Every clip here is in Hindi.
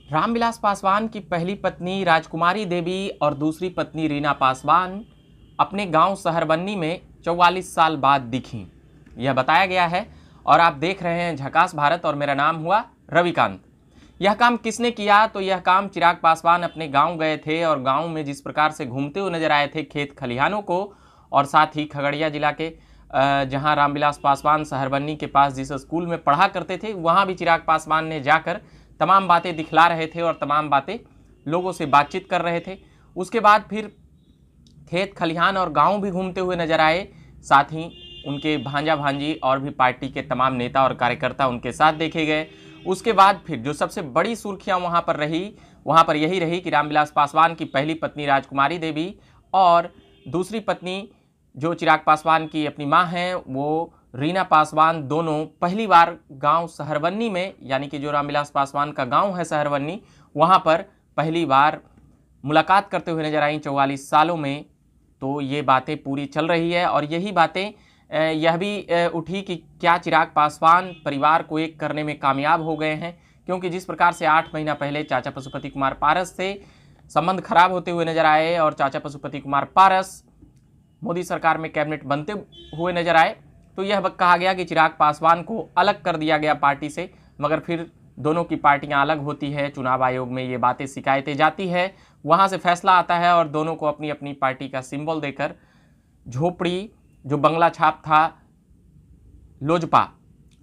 रामविलास पासवान की पहली पत्नी राजकुमारी देवी और दूसरी पत्नी रीना पासवान अपने गांव सहरबन्नी में 44 साल बाद दिखीं, यह बताया गया है। और आप देख रहे हैं झकास भारत और मेरा नाम हुआ रविकांत। यह काम किसने किया? तो यह काम चिराग पासवान अपने गांव गए थे और गांव में जिस प्रकार से घूमते हुए नजर आए थे खेत खलिहानों को, और साथ ही खगड़िया जिला के जहां रामविलास पासवान सहरबन्नी के पास जिस स्कूल में पढ़ा करते थे वहां भी चिराग पासवान ने जाकर तमाम बातें दिखला रहे थे और तमाम बातें लोगों से बातचीत कर रहे थे। उसके बाद फिर खेत खलिहान और गांव भी घूमते हुए नजर आए। साथ ही उनके भांजा भांजी और भी पार्टी के तमाम नेता और कार्यकर्ता उनके साथ देखे गए। उसके बाद फिर जो सबसे बड़ी सुर्खियां वहां पर यही रही कि रामविलास पासवान की पहली पत्नी राजकुमारी देवी और दूसरी पत्नी जो चिराग पासवान की अपनी मां हैं वो रीना पासवान, दोनों पहली बार गांव सहरबन्नी में, यानी कि जो रामविलास पासवान का गांव है सहरबन्नी, वहां पर पहली बार मुलाकात करते हुए नजर आई 44 सालों में। तो ये बातें पूरी चल रही है और यही बातें यह भी उठी कि क्या चिराग पासवान परिवार को एक करने में कामयाब हो गए हैं, क्योंकि जिस प्रकार से 8 महीना पहले चाचा पशुपति कुमार पारस से संबंध खराब होते हुए नजर आए और चाचा पशुपति कुमार पारस मोदी सरकार में कैबिनेट बनते हुए नजर आए, तो यह कहा गया कि चिराग पासवान को अलग कर दिया गया पार्टी से। मगर फिर दोनों की पार्टियां अलग होती है, चुनाव आयोग में ये बातें शिकायतें जाती है, वहां से फैसला आता है और दोनों को अपनी अपनी पार्टी का सिंबल देकर झोपड़ी जो बंगला छाप था लोजपा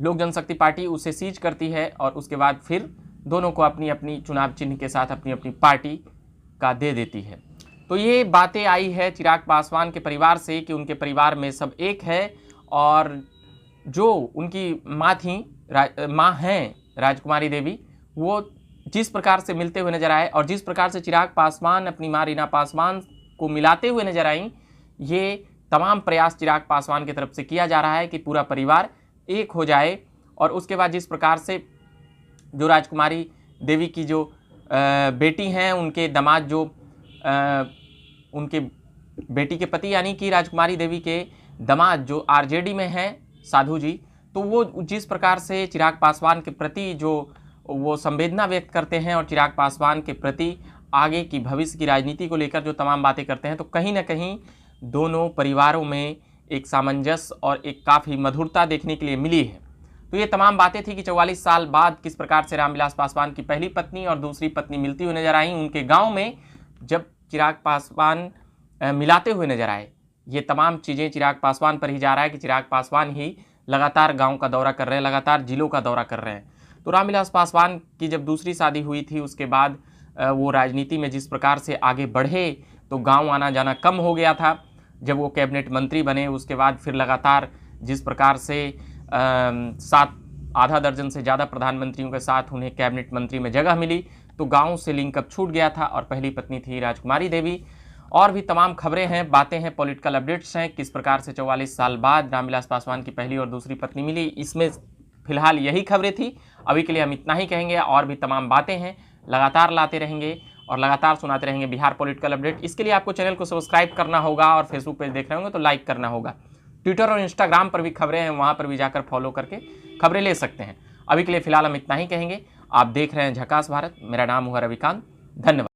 लोक जनशक्ति पार्टी उसे सीज करती है और उसके बाद फिर दोनों को अपनी अपनी चुनाव चिन्ह के साथ अपनी अपनी पार्टी का दे देती है। तो ये बातें आई है चिराग पासवान के परिवार से कि उनके परिवार में सब एक है और जो उनकी माँ हैं राजकुमारी देवी, वो जिस प्रकार से मिलते हुए नजर आए और जिस प्रकार से चिराग पासवान अपनी माँ रीना पासवान को मिलाते हुए नजर आई, ये तमाम प्रयास चिराग पासवान की तरफ से किया जा रहा है कि पूरा परिवार एक हो जाए। और उसके बाद जिस प्रकार से जो राजकुमारी देवी की जो बेटी हैं, उनके दामाद जो उनके बेटी के पति यानी कि राजकुमारी देवी के दामाद जो आरजेडी में हैं साधु जी, तो वो जिस प्रकार से चिराग पासवान के प्रति जो वो संवेदना व्यक्त करते हैं और चिराग पासवान के प्रति आगे की भविष्य की राजनीति को लेकर जो तमाम बातें करते हैं, तो कहीं ना कहीं दोनों परिवारों में एक सामंजस्य और एक काफ़ी मधुरता देखने के लिए मिली है। तो ये तमाम बातें थी कि 44 साल बाद किस प्रकार से रामविलास पासवान की पहली पत्नी और दूसरी पत्नी मिलती हुई नजर आई उनके गाँव में, जब चिराग पासवान मिलाते हुए नजर आए। ये तमाम चीज़ें चिराग पासवान पर ही जा रहा है कि चिराग पासवान ही लगातार गांव का दौरा कर रहे हैं, लगातार जिलों का दौरा कर रहे हैं। तो रामविलास पासवान की जब दूसरी शादी हुई थी उसके बाद वो राजनीति में जिस प्रकार से आगे बढ़े तो गांव आना जाना कम हो गया था। जब वो कैबिनेट मंत्री बने उसके बाद फिर लगातार जिस प्रकार से 7 आधा दर्जन से ज़्यादा प्रधानमंत्रियों के साथ उन्हें कैबिनेट मंत्री में जगह मिली, तो गाँव से लिंकअप छूट गया था और पहली पत्नी थी राजकुमारी देवी। और भी तमाम खबरें हैं, बातें हैं, पॉलिटिकल अपडेट्स हैं, किस प्रकार से 44 साल बाद रामविलास पासवान की पहली और दूसरी पत्नी मिली। इसमें फिलहाल यही खबरें थी। अभी के लिए हम इतना ही कहेंगे, और भी तमाम बातें हैं, लगातार लाते रहेंगे और लगातार सुनाते रहेंगे बिहार पॉलिटिकल अपडेट। इसके लिए आपको चैनल को सब्सक्राइब करना होगा और फेसबुक पेज देख रहे होंगे तो लाइक करना होगा। ट्विटर और इंस्टाग्राम पर भी खबरें हैं, वहाँ पर भी जाकर फॉलो करके खबरें ले सकते हैं। अभी के लिए फिलहाल हम इतना ही कहेंगे। आप देख रहे हैं झकास भारत, मेरा नाम हुआ रविकांत। धन्यवाद।